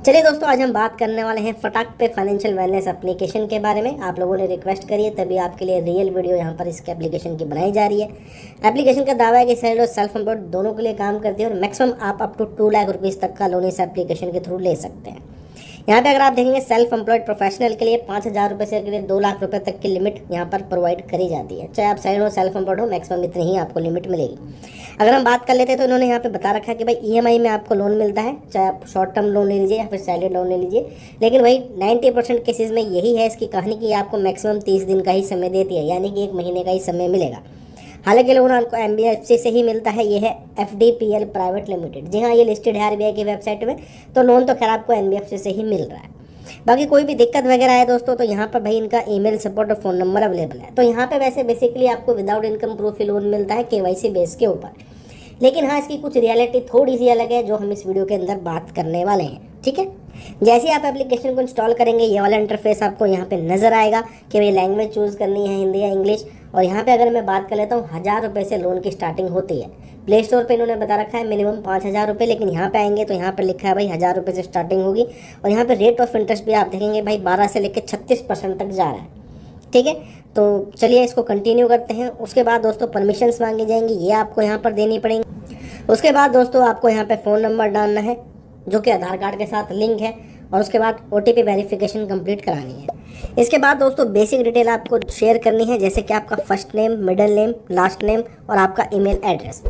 चलिए दोस्तों, आज हम बात करने वाले हैं फटाक पे फाइनेंशियल वेलनेस एप्लीकेशन के बारे में। आप लोगों ने रिक्वेस्ट करी है, तभी आपके लिए रियल वीडियो यहाँ पर इसके एप्लीकेशन की बनाई जा रही है। एप्लीकेशन का दावा है कि सैलरी और सेल्फ एम्प्लॉयड दोनों के लिए काम करती है और मैक्सिमम आप अप टू 2 लाख रुपीज़ तक का लोन इस एप्लीकेशन के थ्रू ले सकते हैं। यहाँ पे अगर आप देखेंगे सेल्फ एम्प्लॉयड प्रोफेशनल के लिए 5,000 रुपये से लेकर 2 लाख रुपए तक की लिमिट यहाँ पर प्रोवाइड करी जाती है। चाहे आप सैलरी हो सेल्फ एम्प्लॉयड हो, मैक्सिमम इतनी ही आपको लिमिट मिलेगी। अगर हम बात कर लेते हैं तो इन्होंने यहाँ पे बता रखा है कि भाई ईएमआई में आपको लोन मिलता है, चाहे आप शॉर्ट टर्म लोन ले लीजिए या फिर सैलरी लोन ले लीजिए। लेकिन वही 90% केसेज में यही है इसकी कहानी कि आपको मैक्सिमम 30 दिन का ही समय देती है, यानी कि 1 महीने का ही समय मिलेगा। हालांकि लोन आपको एनबीएफसी से ही मिलता है। ये है एफडीपीएल प्राइवेट लिमिटेड। जी हाँ, ये लिस्टेड है आरबीआई की वेबसाइट में, तो लोन तो खैर आपको एनबीएफसी से ही मिल रहा है। बाकी कोई भी दिक्कत वगैरह है दोस्तों तो यहाँ पर भाई इनका ईमेल सपोर्ट और फ़ोन नंबर अवेलेबल है। तो यहाँ पे वैसे बेसिकली आपको विदाउट इनकम प्रूफ ही लोन मिलता है केवाईसी बेस के ऊपर। लेकिन हाँ, इसकी कुछ रियलिटी थोड़ी सी अलग है जो हम इस वीडियो के अंदर बात करने वाले हैं। ठीक है, जैसे आप एप्लीकेशन को इंस्टॉल करेंगे ये वाला इंटरफेस आपको यहाँ पे नजर आएगा कि भाई लैंग्वेज चूज़ करनी है, हिंदी या इंग्लिश। और यहाँ पे अगर मैं बात कर लेता हूँ, 1,000 रुपये से लोन की स्टार्टिंग होती है। प्ले स्टोर पे इन्होंने बता रखा है मिनिमम 5,000 रुपये, लेकिन यहाँ पे आएंगे तो यहाँ पर लिखा है भाई 1,000 रुपये से स्टार्टिंग होगी। और यहाँ पे रेट ऑफ इंटरेस्ट भी आप देखेंगे भाई 12 से लेकर 36% तक जा रहा है। ठीक है, तो चलिए इसको कंटिन्यू करते हैं। उसके बाद दोस्तों परमिशंस मांगी जाएंगी, ये आपको यहाँ पर देनी पड़ेंगी। उसके बाद दोस्तों आपको यहाँ पे फ़ोन नंबर डालना है जो कि आधार कार्ड के साथ लिंक है, और उसके बाद ओटीपी वेरिफिकेशन कंप्लीट करानी है। इसके बाद दोस्तों बेसिक डिटेल आपको शेयर करनी है, जैसे कि आपका first name, middle name, last name और आपका ईमेल एड्रेस।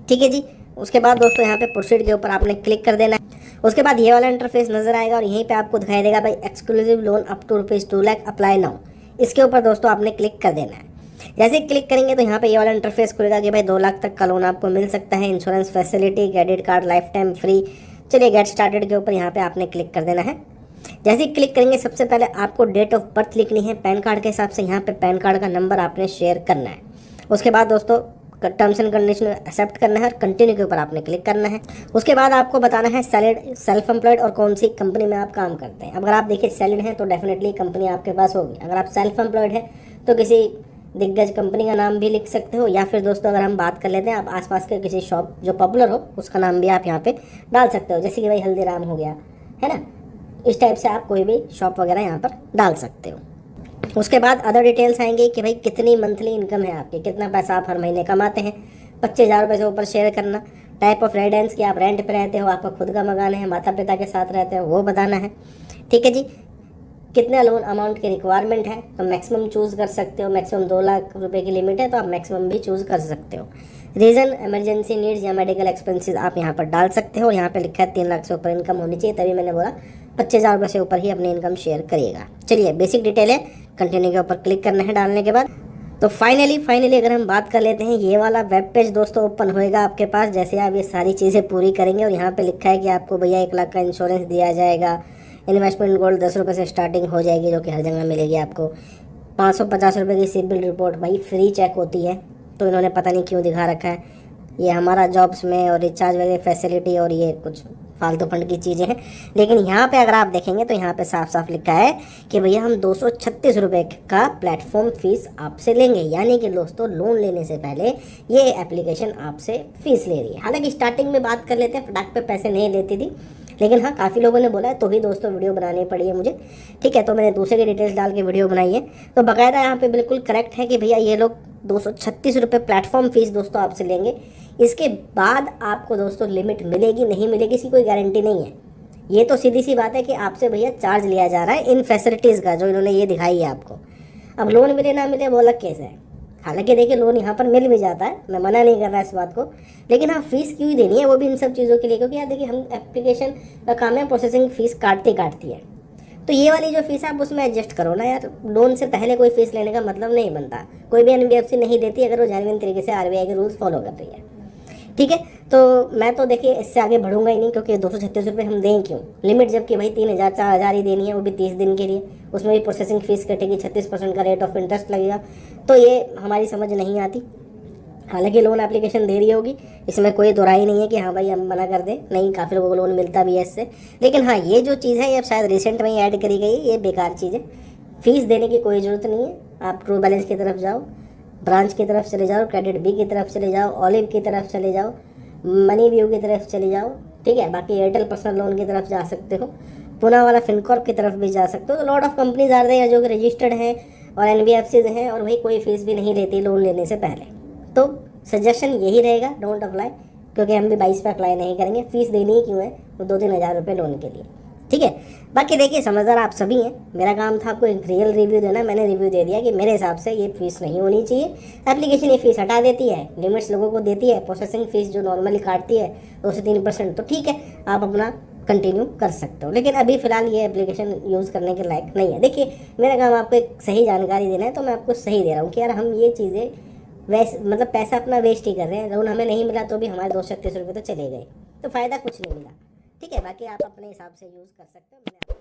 ठीक है जी। उसके बाद दोस्तों यहाँ पे प्रोसीड के ऊपर आपने क्लिक कर देना है। उसके बाद ये वाला इंटरफेस नजर आएगा और यहीं पे आपको दिखाई देगा भाई exclusive loan up to ₹2 lakh apply now. इसके ऊपर दोस्तों आपने क्लिक कर देना है। जैसे क्लिक करेंगे तो यहाँ पे ये वाला इंटरफेस खुलेगा कि भाई 2 लाख तक का लोन आपको मिल सकता है, insurance facility, credit card life time free. चलिए गेट स्टार्टेड के ऊपर यहाँ पे आपने क्लिक कर देना है। जैसे ही क्लिक करेंगे सबसे पहले आपको डेट ऑफ बर्थ लिखनी है पैन कार्ड के हिसाब से। यहाँ पे पैन कार्ड का नंबर आपने शेयर करना है। उसके बाद दोस्तों टर्म्स एंड कंडीशन एक्सेप्ट करना है और कंटिन्यू के ऊपर आपने क्लिक करना है। उसके बाद आपको बताना है सैलरी, सेल्फ एम्प्लॉयड और कौन सी कंपनी में आप काम करते हैं। अगर आप देखिए सैलरी हैं तो डेफिनेटली कंपनी आपके पास होगी। अगर आप सेल्फ एम्प्लॉयड है तो किसी दिग्गज कंपनी का नाम भी लिख सकते हो, या फिर दोस्तों अगर हम बात कर लेते हैं आप आसपास के किसी शॉप जो पॉपुलर हो उसका नाम भी आप यहाँ पे डाल सकते हो, जैसे कि भाई हल्दीराम हो गया, है ना। इस टाइप से आप कोई भी शॉप वगैरह यहाँ पर डाल सकते हो। उसके बाद अदर डिटेल्स आएंगे कि भाई कितनी मंथली इनकम है आपकी, कितना पैसा आप हर महीने कमाते हैं। 25,000 रुपये से ऊपर शेयर करना। टाइप ऑफ रेजिडेंस कि आप रेंट पे रहते हो, आपका खुद का मकान है, माता पिता के साथ रहते हो, वो बताना है। ठीक है जी। कितना लोन अमाउंट की रिक्वायरमेंट है तो मैक्सिमम चूज़ कर सकते हो। मैक्सिमम 2 लाख रुपए की लिमिट है तो आप मैक्सिमम भी चूज़ कर सकते हो। रीज़न इमरजेंसी नीड्स या मेडिकल एक्सपेंसेस आप यहाँ पर डाल सकते हो। यहाँ पे लिखा है 3 लाख से ऊपर इनकम होनी चाहिए, तभी मैंने बोला 25,000 रुपये से ऊपर ही अपनी इनकम शेयर करिएगा। चलिए बेसिक डिटेल है, कंटिन्यू के ऊपर क्लिक करना है डालने के बाद। तो फाइनली अगर हम बात कर लेते हैं, ये वाला वेब पेज दोस्तों ओपन होएगा आपके पास जैसे आप ये सारी चीज़ें पूरी करेंगे। और यहाँ पे लिखा है कि आपको भैया 1 लाख का इंश्योरेंस दिया जाएगा। इन्वेस्टमेंट गोल्ड 10 रुपये से स्टार्टिंग हो जाएगी जो कि हर जगह मिलेगी आपको। 550 रुपये की सिबिल रिपोर्ट भाई फ्री चेक होती है, तो इन्होंने पता नहीं क्यों दिखा रखा है। ये हमारा जॉब्स में और रिचार्ज वगैरह फैसिलिटी और ये कुछ फालतू फंड की चीज़ें हैं। लेकिन यहाँ पे अगर आप देखेंगे तो यहाँ पे साफ साफ लिखा है कि भैया हम 236 रुपये का प्लेटफॉर्म फीस आपसे लेंगे, यानी कि दोस्तों लोन लेने से पहले ये एप्लीकेशन आपसे फीस ले रही है। हालांकि स्टार्टिंग में बात कर लेते हैं, फटाक पे पैसे नहीं लेती थी, लेकिन हाँ काफ़ी लोगों ने बोला है तो ही दोस्तों वीडियो बनानी पड़ी है मुझे। ठीक है, तो मैंने दूसरे की डिटेल्स डाल के वीडियो बनाई है। तो बाकायदा यहाँ पे बिल्कुल करेक्ट है कि भैया ये लोग 236 रुपये प्लेटफॉर्म फीस दोस्तों आपसे लेंगे। इसके बाद आपको दोस्तों लिमिट मिलेगी नहीं मिलेगी इसकी कोई गारंटी नहीं है। ये तो सीधी सी बात है कि आपसे भैया चार्ज लिया जा रहा है इन फैसिलिटीज़ का जो इन्होंने ये दिखाई है आपको। अब लोन मिले ना मिले वो अलग केस है। हालांकि देखिए लोन यहाँ पर मिल भी जाता है, मैं मना नहीं कर रहा इस बात को, लेकिन हाँ फीस क्यों ही देनी है वो भी इन सब चीज़ों के लिए, क्योंकि यार देखिए हम एप्लीकेशन का काम है प्रोसेसिंग फ़ीस काटती है। तो ये वाली जो फीस है आप उसमें एडजस्ट करो ना यार। लोन से पहले कोई फीस लेने का मतलब नहीं बनता। कोई भी एनबीएफसी नहीं देती अगर वो जेन्युइन तरीके से आरबीआई के रूल्स फॉलो कर रही है। ठीक है, तो मैं तो देखिए इससे आगे बढ़ूंगा ही नहीं, क्योंकि 236 रुपये हम दें क्यों। लिमिट जबकि भाई 3,000 4,000 ही देनी है, वो भी 30 दिन के लिए। उसमें भी प्रोसेसिंग फ़ीस कटेगी, 36% का रेट ऑफ इंटरेस्ट लगेगा, तो ये हमारी समझ नहीं आती। हालांकि लोन एप्लीकेशन दे रही होगी, इसमें कोई दोराई नहीं है कि हाँ भाई हम मना कर दें, नहीं काफ़ी लोगों को लोन मिलता भी है इससे। लेकिन हाँ ये जो चीज़ है ये अब शायद रिसेंट में ही ऐड करी गई, ये बेकार चीज़ है। फ़ीस देने की कोई ज़रूरत नहीं है। आप ट्रू बैलेंस की तरफ जाओ, ब्रांच की तरफ चले जाओ, क्रेडिट बी की तरफ चले जाओ, ऑलिव की तरफ चले जाओ, मनी व्यू की तरफ चले जाओ, ठीक है। बाकी एयरटेल पर्सनल लोन की तरफ जा सकते हो, पूना वाला फिनकॉर्प की तरफ भी जा सकते हो। तो लॉट ऑफ कंपनीज आ रही हैं जो कि रजिस्टर्ड हैं और एनबीएफसीज हैं, और वही कोई फीस भी नहीं लेती लोन लेने से पहले। तो सजेशन यही रहेगा, डोंट अप्लाई, क्योंकि हम भी 22 पे अप्लाई नहीं करेंगे। फीस देनी ही क्यों है, वो 2-3 हज़ार रुपये लोन के लिए, ठीक है। बाकी देखिए, समझदार आप सभी हैं, मेरा काम था आपको एक रियल रिव्यू देना। मैंने रिव्यू दे दिया कि मेरे हिसाब से ये फीस नहीं होनी चाहिए। एप्लीकेशन ये फीस हटा देती है, लिमिट्स लोगों को देती है, प्रोसेसिंग फीस जो नॉर्मली काटती है 2 से 3%, तो ठीक है, आप अपना कंटिन्यू कर सकते हो। लेकिन अभी फ़िलहाल ये एप्लीकेशन यूज़ करने के लायक नहीं है। देखिए, मेरा काम आपको एक सही जानकारी देना है, तो मैं आपको सही दे रहा हूँ कि यार हम ये चीज़ें वैसे मतलब पैसा अपना वेस्ट ही कर रहे हैं। लोन हमें नहीं मिला तो भी हमारे 236 रुपये तो चले गए, तो फ़ायदा कुछ नहीं मिला, ठीक है। बाकी आप अपने हिसाब से यूज़ कर सकते हो। मैंने